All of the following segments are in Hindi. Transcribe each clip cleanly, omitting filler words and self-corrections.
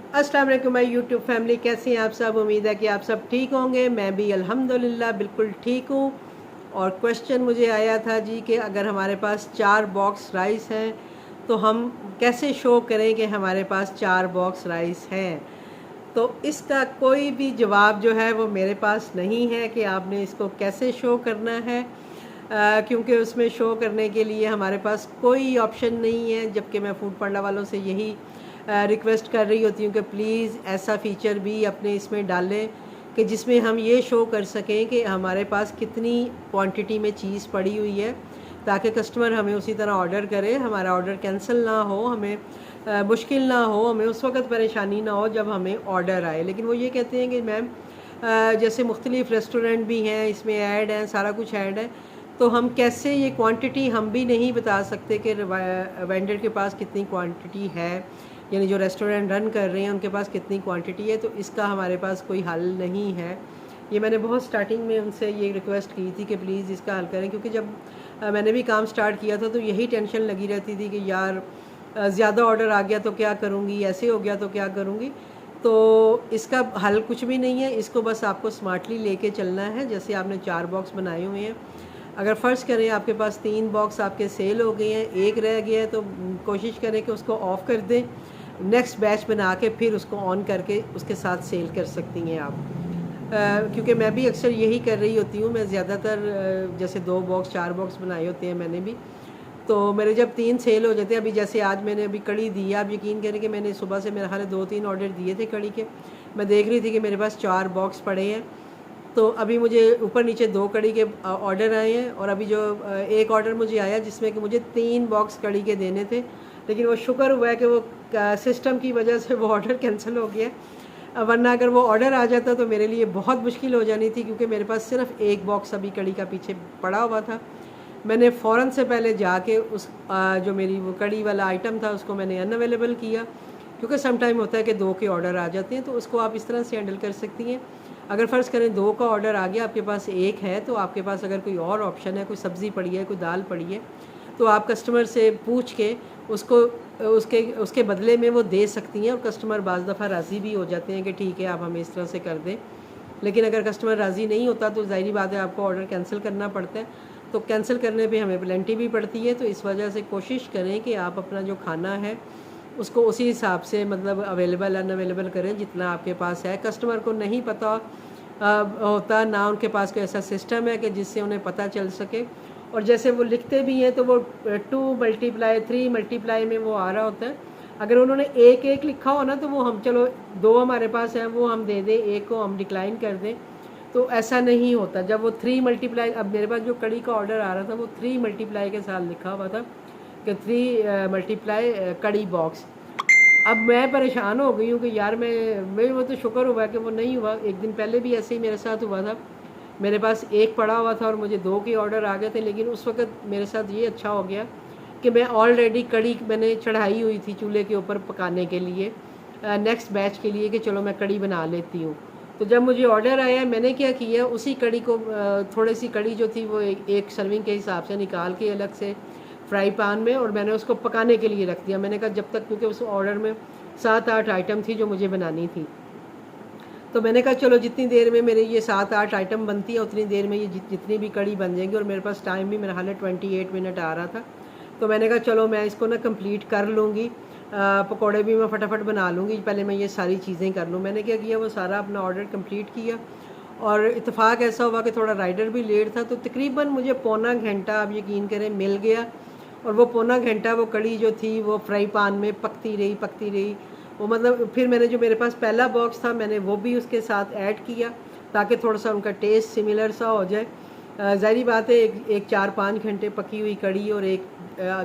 अस्सलाम वालेकुम माय यूट्यूब फैमिली, कैसे हैं आप सब। उम्मीद है कि आप सब ठीक होंगे। मैं भी अल्हम्दुलिल्लाह बिल्कुल ठीक हूँ। और क्वेश्चन मुझे आया था जी कि अगर हमारे पास 4 बॉक्स राइस हैं तो हम कैसे शो करें कि हमारे पास 4 बॉक्स राइस हैं। तो इसका कोई भी जवाब जो है वो मेरे पास नहीं है कि आपने इसको कैसे शो करना है, क्योंकि उसमें शो करने के लिए हमारे पास कोई ऑप्शन नहीं है। जबकि मैं फूड पांडा वालों से यही रिक्वेस्ट कर रही होती हूँ कि प्लीज़ ऐसा फ़ीचर भी अपने इसमें डालें कि जिसमें हम ये शो कर सकें कि हमारे पास कितनी क्वांटिटी में चीज़ पड़ी हुई है, ताकि कस्टमर हमें उसी तरह ऑर्डर करे, हमारा ऑर्डर कैंसिल ना हो, हमें मुश्किल ना हो, हमें उस वक्त परेशानी ना हो जब हमें ऑर्डर आए। लेकिन वो ये कहते हैं कि मैम जैसे मुख्तलिफ़ रेस्टोरेंट भी हैं, इसमें ऐड हैं, सारा कुछ ऐड है, तो हम कैसे ये क्वांटिटी हम भी नहीं बता सकते कि वेंडर के पास कितनी क्वांटिटी है, यानी जो रेस्टोरेंट रन कर रहे हैं उनके पास कितनी क्वांटिटी है। तो इसका हमारे पास कोई हल नहीं है। ये मैंने बहुत स्टार्टिंग में उनसे ये रिक्वेस्ट की थी कि प्लीज़ इसका हल करें, क्योंकि जब मैंने भी काम स्टार्ट किया था तो यही टेंशन लगी रहती थी कि यार ज़्यादा ऑर्डर आ गया तो क्या करूँगी, ऐसे हो गया तो क्या करूँगी। तो इसका हल कुछ भी नहीं है, इसको बस आपको स्मार्टली लेके चलना है। जैसे आपने 4 बॉक्स बनाए हुए हैं, अगर फ़र्ज़ करें आपके पास 3 बॉक्स आपके सेल हो गए हैं, एक रह गया है, तो कोशिश करें कि उसको ऑफ़ कर दें, नेक्स्ट बैच बना के फिर उसको ऑन करके उसके साथ सेल कर सकती हैं आप। क्योंकि मैं भी अक्सर यही कर रही होती हूँ। मैं ज़्यादातर जैसे 2 बॉक्स 4 बॉक्स बनाए होते हैं मैंने भी, तो मेरे जब 3 सेल हो जाते हैं, अभी जैसे आज मैंने अभी कड़ी दी है, आप यकीन करें कि मैंने सुबह से मेरे ख्याल है 2-3 ऑर्डर दिए थे कड़ी के। मैं देख रही थी कि मेरे पास 4 बॉक्स पड़े हैं, तो अभी मुझे ऊपर नीचे 2 कड़ी के ऑर्डर आए हैं। और अभी जो एक ऑर्डर मुझे आया जिसमें कि मुझे 3 बॉक्स कड़ी के देने थे, लेकिन वो शुक्र हुआ है कि वो सिस्टम की वजह से वो ऑर्डर कैंसिल हो गया। वरना अगर वो ऑर्डर आ जाता तो मेरे लिए बहुत मुश्किल हो जानी थी, क्योंकि मेरे पास सिर्फ एक बॉक्स अभी कड़ी का पीछे पड़ा हुआ था। मैंने फ़ौरन से पहले जाके उस जो मेरी वो कड़ी वाला आइटम था उसको मैंने अनअवेलेबल किया, क्योंकि सम टाइम होता है कि 2 के ऑर्डर आ जाते हैं। तो उसको आप इस तरह से हैंडल कर सकती हैं। अगर फ़र्ज़ करें 2 का ऑर्डर आ गया, आपके पास 1 है, तो आपके पास अगर कोई और ऑप्शन है, कोई सब्ज़ी पड़ी है, कोई दाल पड़ी है, तो आप कस्टमर से पूछ के उसको उसके उसके बदले में वो दे सकती हैं। और कस्टमर बाज़ दफ़ा राज़ी भी हो जाते हैं कि ठीक है आप हमें इस तरह से कर दें। लेकिन अगर कस्टमर राज़ी नहीं होता तो ज़ाहिरी बात है आपको ऑर्डर कैंसिल करना पड़ता है। तो कैंसिल करने पे हमें पेनल्टी भी पड़ती है। तो इस वजह से कोशिश करें कि आप अपना जो खाना है उसको उसी हिसाब से मतलब अवेलेबल अनअवेलेबल करें जितना आपके पास है। कस्टमर को नहीं पता होता, ना उनके पास कोई ऐसा सिस्टम है कि जिससे उन्हें पता चल सके। और जैसे वो लिखते भी हैं तो वो 2 मल्टीप्लाई 3 मल्टीप्लाई में वो आ रहा होता है। अगर उन्होंने एक एक लिखा हो ना, तो वो हम चलो 2 हमारे पास है वो हम दे दें, एक को हम डिक्लाइन कर दें। तो ऐसा नहीं होता। जब वो 3 मल्टीप्लाई, अब मेरे पास जो कड़ी का ऑर्डर आ रहा था वो 3 मल्टीप्लाई के साथ लिखा हुआ था कि 3 मल्टीप्लाई कड़ी बॉक्स। अब मैं परेशान हो गई हूँ कि यार मैं वो तो शुक्र हुआ कि वो नहीं हुआ। एक दिन पहले भी ऐसे ही मेरे साथ हुआ था। मेरे पास एक पड़ा हुआ था और मुझे 2 के ऑर्डर आ गए थे, लेकिन उस वक़्त मेरे साथ ये अच्छा हो गया कि मैं ऑलरेडी कड़ी मैंने चढ़ाई हुई थी चूल्हे के ऊपर पकाने के लिए, नेक्स्ट बैच के लिए, कि चलो मैं कड़ी बना लेती हूँ। तो जब मुझे ऑर्डर आया, मैंने क्या किया, उसी कड़ी को थोड़ी सी कड़ी जो थी वो एक सर्विंग के हिसाब से निकाल के अलग से फ्राई पैन में, और मैंने उसको पकाने के लिए रख दिया। मैंने कहा जब तक, क्योंकि उस ऑर्डर में 7-8 आइटम थी जो मुझे बनानी थी। तो मैंने कहा चलो जितनी देर में मेरे ये 7-8 आइटम बनती है उतनी देर में ये जितनी भी कड़ी बन जाएंगी। और मेरे पास टाइम भी मेरा हाल है 28 मिनट आ रहा था। तो मैंने कहा चलो मैं इसको ना कंप्लीट कर लूँगी, पकौड़े भी मैं फटाफट बना लूँगी, पहले मैं ये सारी चीज़ें कर लूँ। मैंने क्या किया, वो सारा अपना ऑर्डर कंप्लीट किया। और इत्तेफाक ऐसा हुआ कि थोड़ा राइडर भी लेट था, तो तकरीबन मुझे पौना घंटा, आप यकीन करें, मिल गया। और वो पौना घंटा वो कड़ी जो थी वो फ्राई पैन में पकती रही। वो मतलब फिर मैंने जो मेरे पास पहला बॉक्स था मैंने वो भी उसके साथ ऐड किया, ताकि थोड़ा सा उनका टेस्ट सिमिलर सा हो जाए। ज़ाहिर बात है एक 4-5 घंटे पकी हुई कड़ी और एक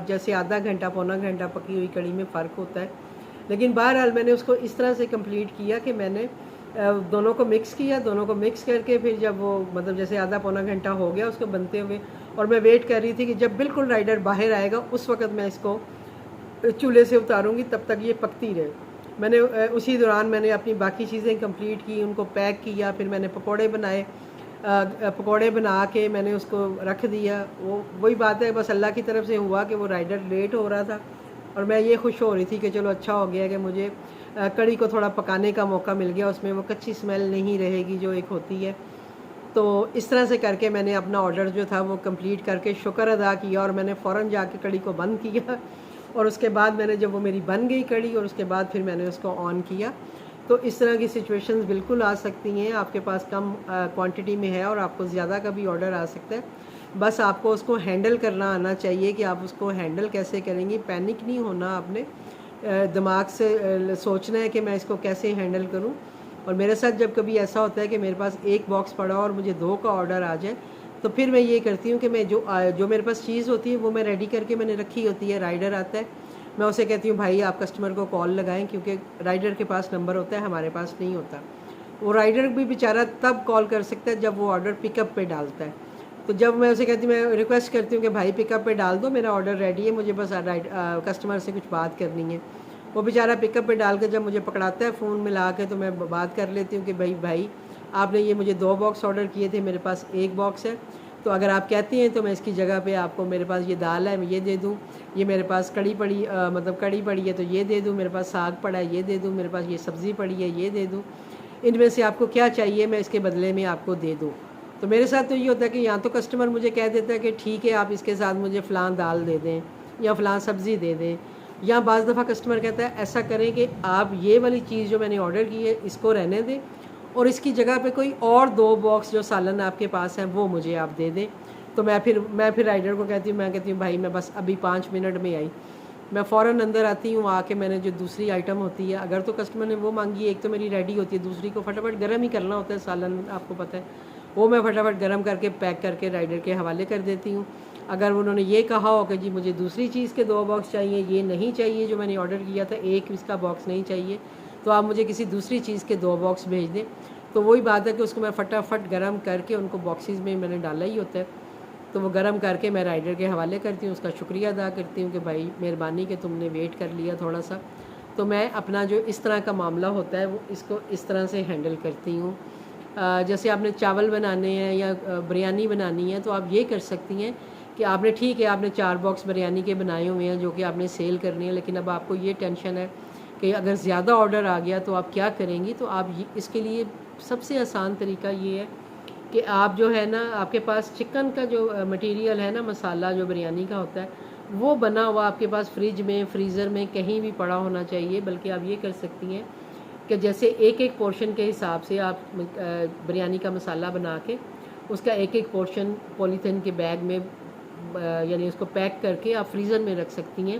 जैसे आधा घंटा पौना घंटा पकी हुई कड़ी में फ़र्क होता है। लेकिन बहरहाल मैंने उसको इस तरह से कंप्लीट किया कि मैंने दोनों को मिक्स किया, दोनों को मिक्स करके फिर जब वो मतलब जैसे आधा पौना घंटा हो गया उसको बनते हुए, और मैं वेट कर रही थी कि जब बिल्कुल राइडर बाहर आएगा उस वक़्त मैं इसको चूल्हे से उतारूँगी, तब तक ये पकती रहे। मैंने उसी दौरान मैंने अपनी बाकी चीज़ें कंप्लीट की, उनको पैक किया, फिर मैंने पकोड़े बनाए। पकोड़े बना के मैंने उसको रख दिया। वो वही बात है, बस अल्लाह की तरफ से हुआ कि वो राइडर लेट हो रहा था, और मैं ये खुश हो रही थी कि चलो अच्छा हो गया कि मुझे कड़ी को थोड़ा पकाने का मौका मिल गया, उसमें वो कच्ची स्मेल नहीं रहेगी जो एक होती है। तो इस तरह से करके मैंने अपना ऑर्डर जो था वो कंप्लीट करके शुक्र अदा किया और मैंने फ़ौरन जाके कड़ी को बंद किया और उसके बाद मैंने जब वो मेरी बन गई कड़ी और उसके बाद फिर मैंने उसको ऑन किया। तो इस तरह की सिचुएशंस बिल्कुल आ सकती हैं, आपके पास कम क्वांटिटी में है और आपको ज़्यादा का भी ऑर्डर आ सकता है। बस आपको उसको हैंडल करना आना चाहिए कि आप उसको हैंडल कैसे करेंगी। पैनिक नहीं होना आपने, दिमाग से सोचना है कि मैं इसको कैसे हैंडल करूं। और मेरे साथ जब कभी ऐसा होता है कि मेरे पास एक बॉक्स पड़ा और मुझे 2 का ऑर्डर आ जाए, तो फिर मैं ये करती हूँ कि मैं जो मेरे पास चीज़ होती है वो मैं रेडी करके मैंने रखी होती है। राइडर आता है, मैं उसे कहती हूँ भाई आप कस्टमर को कॉल लगाएं, क्योंकि राइडर के पास नंबर होता है, हमारे पास नहीं होता। वो राइडर भी बेचारा तब कॉल कर सकता है जब वो ऑर्डर पिकअप पे डालता है। तो जब मैं उसे कहती हूँ, मैं रिक्वेस्ट करती हूँ कि भाई पिकअप पे डाल दो, मेरा ऑर्डर रेडी है, मुझे बस कस्टमर से कुछ बात करनी है। वो बेचारा पिकअप पे डाल के जब मुझे पकड़ाता है फ़ोन मिला के, तो मैं बात कर लेती हूँ कि भाई आपने ये मुझे 2 बॉक्स ऑर्डर किए थे, मेरे पास 1 बॉक्स है, तो अगर आप कहती हैं तो मैं इसकी जगह पे आपको, मेरे पास ये दाल है मैं ये दे दूँ, ये मेरे पास कड़ी पड़ी मतलब कड़ी पड़ी है तो ये दे दूँ, मेरे पास साग पड़ा है ये दे दूँ, मेरे पास ये सब्ज़ी पड़ी है ये दे दूँ, इनमें से आपको क्या चाहिए मैं इसके बदले में आपको दे दूँ। तो मेरे साथ तो ये होता है कि या तो कस्टमर मुझे कह देता है कि ठीक है आप इसके साथ मुझे फ़लाँ दाल दे दें या फ़लाँ सब्ज़ी दे दें, या बाज़ दफ़ा कस्टमर कहता है ऐसा करें कि आप ये वाली चीज़ जो मैंने ऑर्डर की है इसको रहने दें और इसकी जगह पे कोई और 2 बॉक्स जो सालन आपके पास हैं वो मुझे आप दे दें। तो मैं फिर राइडर को कहती हूँ भाई मैं बस अभी 5 मिनट में आई, मैं फ़ौरन अंदर आती हूँ, आके मैंने जो दूसरी आइटम होती है, अगर तो कस्टमर ने वो मांगी है, एक तो मेरी रेडी होती है, दूसरी को फटाफट गर्म ही करना होता है सालन, आपको पता है, वो मैं फटाफट गर्म करके पैक करके राइडर के हवाले कर देती हूँ। अगर उन्होंने ये कहा हो कि जी मुझे दूसरी चीज़ के 2 बॉक्स चाहिए, ये नहीं चाहिए जो मैंने ऑर्डर किया था, एक इसका बॉक्स नहीं चाहिए, तो आप मुझे किसी दूसरी चीज़ के 2 बॉक्स भेज दें। तो वही बात है कि उसको मैं फटाफट गर्म करके उनको बॉक्सेस में मैंने डाला ही होता है, तो वो गर्म करके मैं राइडर के हवाले करती हूँ, उसका शुक्रिया अदा करती हूँ कि भाई मेहरबानी कि तुमने वेट कर लिया थोड़ा सा। तो मैं अपना जो इस तरह का मामला होता है वो इसको इस तरह से हैंडल करती हूँ। जैसे आपने चावल बनाने हैं या बिरयानी बनानी है, तो आप ये कर सकती हैं कि आपने ठीक है आपने 4 बॉक्स बिरयानी के बनाए हुए हैं जो कि आपने सेल करनी है, लेकिन अब आपको ये टेंशन है कि अगर ज़्यादा ऑर्डर आ गया तो आप क्या करेंगी। तो आप इसके लिए सबसे आसान तरीका ये है कि आप जो है ना, आपके पास चिकन का जो मटेरियल है ना, मसाला जो बिरयानी का होता है, वो बना हुआ आपके पास फ्रिज में, फ्रीज़र में कहीं भी पड़ा होना चाहिए। बल्कि आप ये कर सकती हैं कि जैसे एक पोर्शन के हिसाब से आप बिरयानी का मसाला बना के उसका एक पोर्शन पॉलीथीन के बैग में यानी उसको पैक करके आप फ्रीज़र में रख सकती हैं,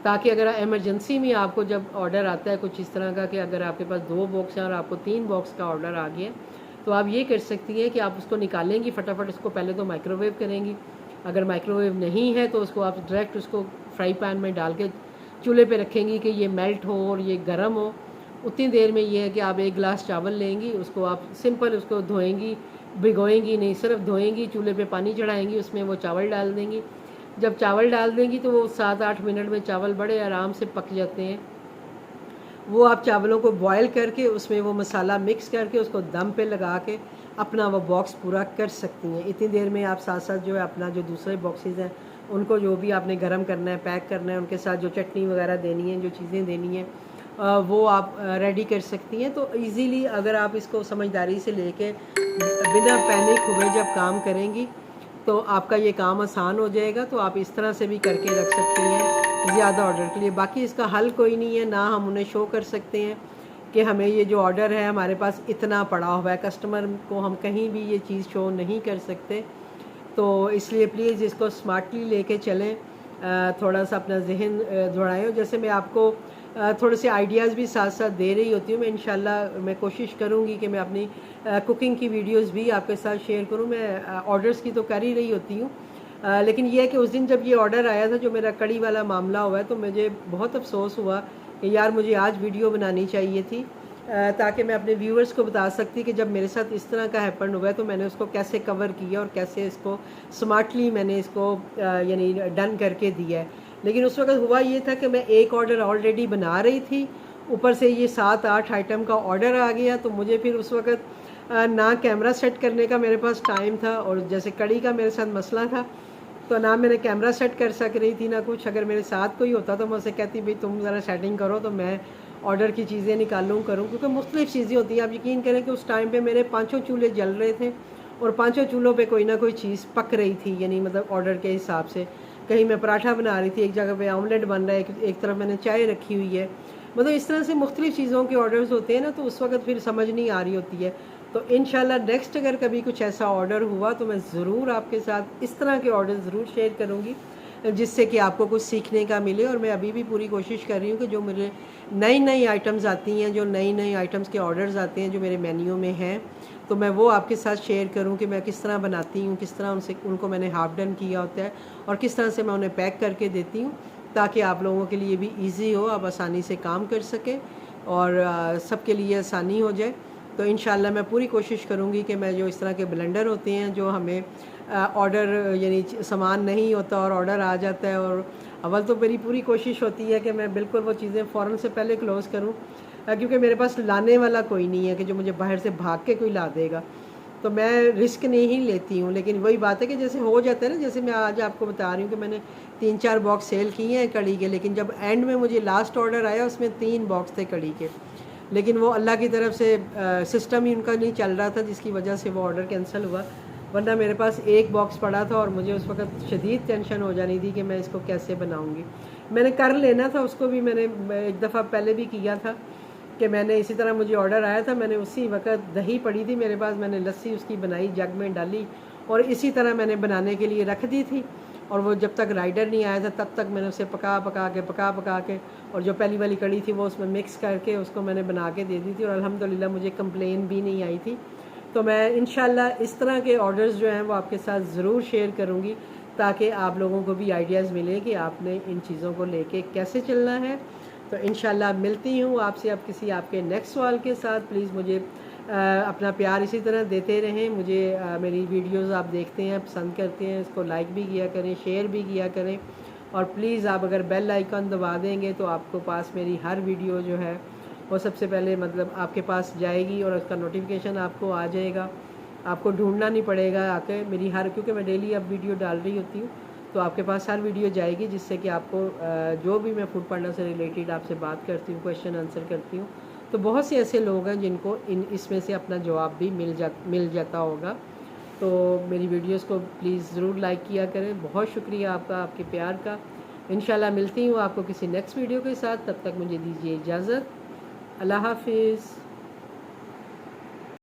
ताकि अगर एमरजेंसी में आपको जब ऑर्डर आता है कुछ इस तरह का कि अगर आपके पास 2 बॉक्स हैं और आपको 3 बॉक्स का ऑर्डर आ गया, तो आप ये कर सकती हैं कि आप उसको निकालेंगी फटाफट, उसको पहले तो माइक्रोवेव करेंगी, अगर माइक्रोवेव नहीं है तो उसको आप डायरेक्ट उसको फ्राई पैन में डाल के चूल्हे पे रखेंगी कि ये मेल्ट हो और ये गर्म हो। उतनी देर में ये है कि आप 1 गिलास चावल लेंगी, उसको आप सिंपल उसको धोएंगी, भिगोएंगी नहीं, सिर्फ धोएंगी, चूल्हे पे पानी चढ़ाएंगी, उसमें वो चावल डाल देंगी। जब चावल डाल देंगी तो वो 7-8 मिनट में चावल बड़े आराम से पक जाते हैं। वो आप चावलों को बॉयल करके उसमें वो मसाला मिक्स करके उसको दम पे लगा के अपना वो बॉक्स पूरा कर सकती हैं। इतनी देर में आप साथ साथ जो है अपना जो दूसरे बॉक्सेस हैं उनको जो भी आपने गर्म करना है, पैक करना है, उनके साथ जो चटनी वगैरह देनी है, जो चीज़ें देनी हैं, वो आप रेडी कर सकती हैं। तो इजीली अगर आप इसको समझदारी से लेके बिना पैनिक हुए जब काम करेंगी तो आपका ये काम आसान हो जाएगा। तो आप इस तरह से भी करके रख सकती हैं ज़्यादा ऑर्डर के लिए। बाकी इसका हल कोई नहीं है, ना हम उन्हें शो कर सकते हैं कि हमें ये जो ऑर्डर है हमारे पास इतना पड़ा हुआ है, कस्टमर को हम कहीं भी ये चीज़ शो नहीं कर सकते। तो इसलिए प्लीज़ इसको स्मार्टली लेके चलें, थोड़ा सा अपना जहन दौड़ाएं। जैसे मैं आपको थोड़े से आइडियाज़ भी साथ साथ दे रही होती हूँ, मैं इंशाल्लाह मैं कोशिश करूँगी कि मैं अपनी कुकिंग की वीडियोस भी आपके साथ शेयर करूँ। मैं ऑर्डर्स की तो कर ही रही होती हूँ, लेकिन ये है कि उस दिन जब ये ऑर्डर आया था जो मेरा कड़ी वाला मामला हुआ है, तो मुझे बहुत अफसोस हुआ कि यार मुझे आज वीडियो बनानी चाहिए थी, ताकि मैं अपने व्यूअर्स को बता सकती कि जब मेरे साथ इस तरह का हैपन हुआ है तो मैंने उसको कैसे कवर किया और कैसे इसको स्मार्टली मैंने इसको यानी डन करके दिया है। लेकिन उस वक्त हुआ ये था कि मैं एक ऑर्डर ऑलरेडी बना रही थी, ऊपर से ये 7-8 आइटम का ऑर्डर आ गया, तो मुझे फिर उस वक्त ना कैमरा सेट करने का मेरे पास टाइम था, और जैसे कड़ी का मेरे साथ मसला था तो ना मैंने कैमरा सेट कर सक रही थी ना कुछ। अगर मेरे साथ कोई होता तो मैं उसे कहती भाई तुम ज़रा सेटिंग करो तो मैं ऑर्डर की चीज़ें निकालूँ करूँ, क्योंकि मुख्तलिफ़ चीज़ें होती हैं। आप यकीन करें कि उस टाइम पे मेरे 5 चूल्हे जल रहे थे और 5 चूल्हों पे कोई ना कोई चीज़ पक रही थी, यानी मतलब ऑर्डर के हिसाब से। कहीं मैं पराठा बना रही थी, एक जगह पे ऑमलेट बन रहा है, एक तरफ मैंने चाय रखी हुई है। मतलब इस तरह से मुख्तलिफ़ चीज़ों के ऑर्डर्स होते हैं ना, तो उस वक्त फिर समझ नहीं आ रही होती है। तो इंशाल्लाह नेक्स्ट अगर कभी कुछ ऐसा ऑर्डर हुआ तो मैं ज़रूर आपके साथ इस तरह के ऑर्डर ज़रूर शेयर करूँगी, जिससे कि आपको कुछ सीखने का मिले। और मैं अभी भी पूरी कोशिश कर रही हूँ कि जो मेरे नई नई आइटम्स आती हैं, जो नई नई आइटम्स के ऑर्डर्स आते हैं जो मेरे मेन्यू में हैं, तो मैं वो आपके साथ शेयर करूँ कि मैं किस तरह बनाती हूँ, किस तरह उनको मैंने हाफ डन किया होता है और किस तरह से मैं उन्हें पैक करके देती हूँ, ताकि आप लोगों के लिए भी ईजी हो, आप आसानी से काम कर सकें और सबके लिए आसानी हो जाए। तो इंशाल्लाह मैं पूरी कोशिश करूँगी कि मैं जो इस तरह के ब्लेंडर होते हैं जो हमें ऑर्डर यानी सामान नहीं होता और ऑर्डर आ जाता है, और अव्वल तो मेरी पूरी कोशिश होती है कि मैं बिल्कुल वो चीज़ें फ़ौरन से पहले क्लोज़ करूँ, क्योंकि मेरे पास लाने वाला कोई नहीं है कि जो मुझे बाहर से भाग के कोई ला देगा, तो मैं रिस्क नहीं लेती हूँ। लेकिन वही बात है कि जैसे हो जाता है ना, जैसे मैं आज आपको बता रही हूँ कि मैंने 3-4 बॉक्स सेल किए हैं कड़ी के, लेकिन जब एंड में मुझे लास्ट ऑर्डर आया उसमें 3 बॉक्स थे कड़ी के, लेकिन वो अल्लाह की तरफ से सिस्टम ही उनका नहीं चल रहा था, जिसकी वजह से वो ऑर्डर कैंसिल हुआ। वरना मेरे पास 1 बॉक्स पड़ा था और मुझे उस वक्त शदीद टेंशन हो जानी थी कि मैं इसको कैसे बनाऊंगी। मैंने कर लेना था उसको भी, मैंने एक दफ़ा पहले भी किया था कि मैंने इसी तरह मुझे ऑर्डर आया था, मैंने उसी वक्त दही पड़ी थी मेरे पास, मैंने लस्सी उसकी बनाई, जग में डाली और इसी तरह मैंने बनाने के लिए रख दी थी। और वो जब तक राइडर नहीं आया था तब तक मैंने उसे पका पका के और जो पहली वाली कड़ी थी वो उसमें मिक्स करके उसको मैंने बना के दे दी थी, और अल्हम्दुलिल्लाह मुझे कंप्लेन भी नहीं आई थी। तो मैं इंशाल्लाह इस तरह के ऑर्डर्स जो हैं वो आपके साथ ज़रूर शेयर करूँगी, ताकि आप लोगों को भी आइडियाज़ मिले कि आपने इन चीज़ों को लेके कैसे चलना है। तो इंशाल्लाह मिलती हूँ आपसे अब किसी आपके नेक्स्ट सवाल के साथ। प्लीज़ मुझे अपना प्यार इसी तरह देते रहें। मुझे मेरी वीडियोस आप देखते हैं, पसंद करते हैं, इसको लाइक भी किया करें, शेयर भी किया करें, और प्लीज़ आप अगर बेल आइकन दबा देंगे तो आपको पास मेरी हर वीडियो जो है वो सबसे पहले मतलब आपके पास जाएगी और उसका नोटिफिकेशन आपको आ जाएगा। आपको ढूंढना नहीं पड़ेगा आके मेरी हर, क्योंकि मैं डेली अब वीडियो डाल रही होती हूँ, तो आपके पास हर वीडियो जाएगी, जिससे कि आपको जो भी मैं फूड पांडा से रिलेटेड आपसे बात करती हूँ, क्वेश्चन आंसर करती हूँ, तो बहुत से ऐसे लोग हैं जिनको इसमें से अपना जवाब भी मिल जाता होगा। तो मेरी वीडियोस को प्लीज़ ज़रूर लाइक किया करें। बहुत शुक्रिया आपका, आपके प्यार का। इंशाल्लाह मिलती हूँ आपको किसी नेक्स्ट वीडियो के साथ, तब तक मुझे दीजिए इजाज़त। अल्लाह हाफिज़।